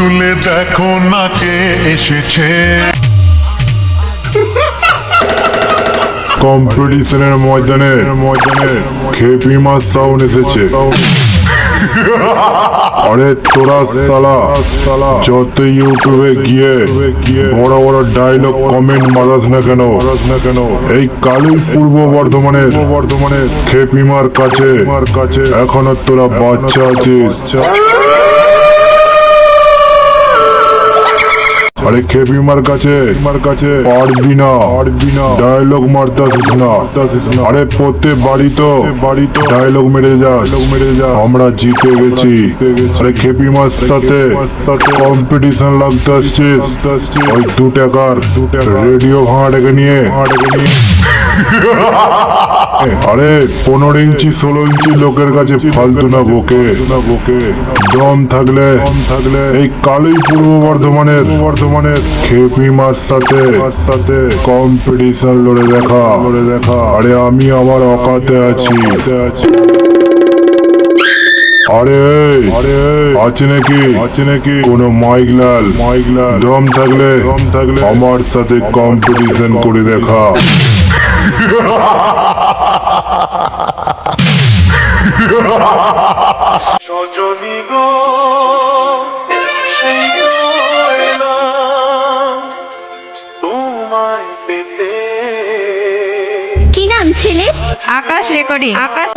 তুলে দেখো না কে এসেছে। কম্পিটিশনের ময়দানে খেপি মাছ সাউন্ড এসেছে। আরে তোরা সালা যত ইউটিউবে গিয়ে বড় বড় ডায়লগ কমেন্ট মারাস না কেন, এই কালী পূর্ব বর্ধমানের খেপিমার কাছে এখনো তোরা বাচ্চা আছিস। আরে খেপিমার কাছে পারবি না, ডায়লগ মারতে আসিস না। আরে প্রত্যেক বাড়ি তো ডায়লগ মেরে যাস। আমরা জিতে গেছি। আরে খেপিমার সাথে কম্পিটিশন লাগতে আসছিস ওই 2 টাকার রেডিও ভাঙাটাকে নিয়ে। আরে 15 ইঞ্চি 16 ইঞ্চি লোকের কাছে ফালতু না বকে। দম থাকলে এই কালী পূর্ব বর্ধমানের খেপিমার সাথে কম্পিটিশন লড়ে দেখা। আরে আমি আমার অকাতে আছি। আরে আছে নাকি কোনো মাইকলাল? দম থাকলে আমার সাথে কম্পিটিশন করে দেখা। সজনী গো সেই তোমায় পেতে। কি নাম ছেলে? আকাশ রেকর্ডিং। আকাশ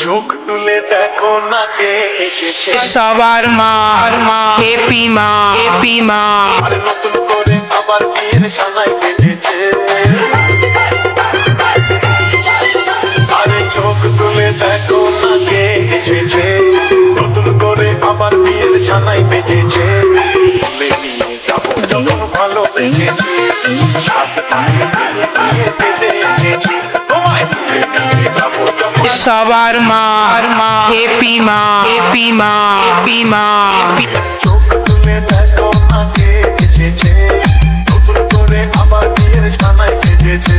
চোখ তুলে দেখো না কে এসেছে। সবার মা হেপি মা। আরে নতুন করে আবার বিয়ের সানাই বেজেছে। আরে চোখ তুলে দেখো না কে এসেছে। নতুন করে আবার বিয়ের সানাই বেজেছে। তুলে নিয়ে যাবো যখন ভালো বেজেছি। সাত পায়ে বিয়ে পেতে এসেছি। তোমায় তুলে নিয়ে যাবো যখন। সবার মা হেপি মা। চোখ তুলে দেখো না কে এসেছে। নতুন করে আবার বিয়ের সানাই বেজেছে।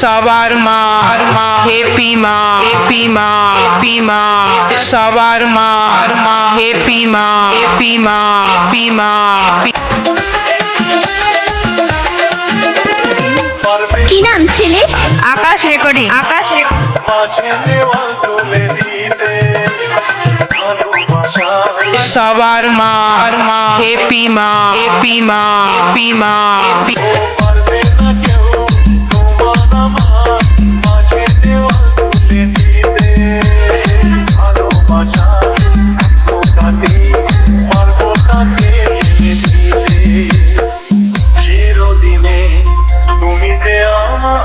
সবার মা হেপি মা। সবার মা হেপি মা। কি নাম ছেলে? আকাশ রেকর্ডিং। মাঝে দেওয়াল তুলে দিতে ভালোবাসা। সবার মা হেপি মা। পারবে না কেউ তোমার আমার। মাঝে দেওয়াল তুলে দিতে ভালোবাসা। কাঁদি মারবো কাছে দিতে। চিরদিনে তুমি যে আমার,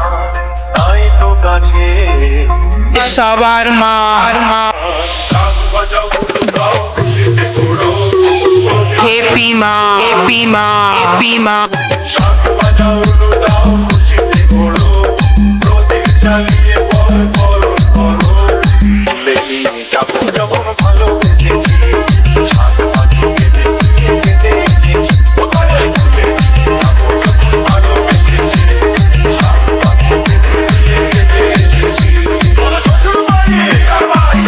তাই তো কাছে। সবার মা হেপি মা। শাক বাজাও দাও খুশিতে ঘোরো। প্রদীপ জ্বালিয়ে বরণ করো। তুলে নিয়ে যাবো যখন ভালো বেঁচেছি। শাক বাজিয়ে বেঁধে নিয়ে যেতে এসেছি। কোথায় তুলে নিয়ে যাবো যখন ভালো বেঁচেছি। শাক বাজিয়ে বেঁধে নিয়ে যেতে এসেছি। শ্বশুর বাড়ি যাবাই,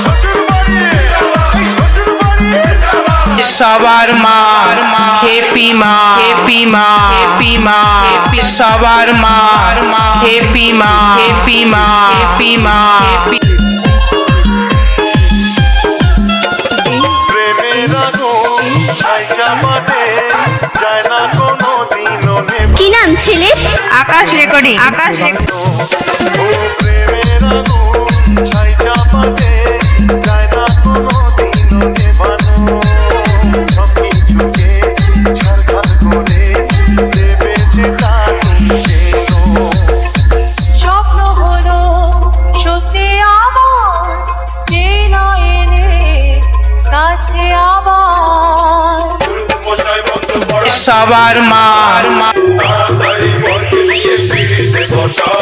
শ্বশুর বাড়ি যাবাই, শ্বশুর বাড়ি যাবাই। সবার মা হেপি মা। সবার মা হেপি মা। প্রেমের আগুন ছাই চাপাতে যায় না কোনো দিনও নেমে। কি নাম ছেলে? আকাশ রেকর্ডিং। প্রেমের আগুন ছাই চাপাতে যায় না কোনো দিনও নেভানো। সব কিছুকে ছাড়খাড় করে দেবে সেটা তুমি যেন। স্বপ্ন হলো সত্যি আমার, যে নয় রে কাছে আবার। মশাই বন্ধ সবার মা তাড়াতাড়ি বরকে নিয়ে পিড়িতে বসাও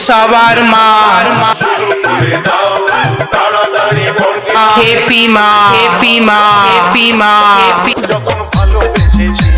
সবার মা শুরু করে দাও তাড়াতাড়ি বরকে হ্যাপি মা হ্যাপি মা হ্যাপি মা যখন ভালোবেসেছি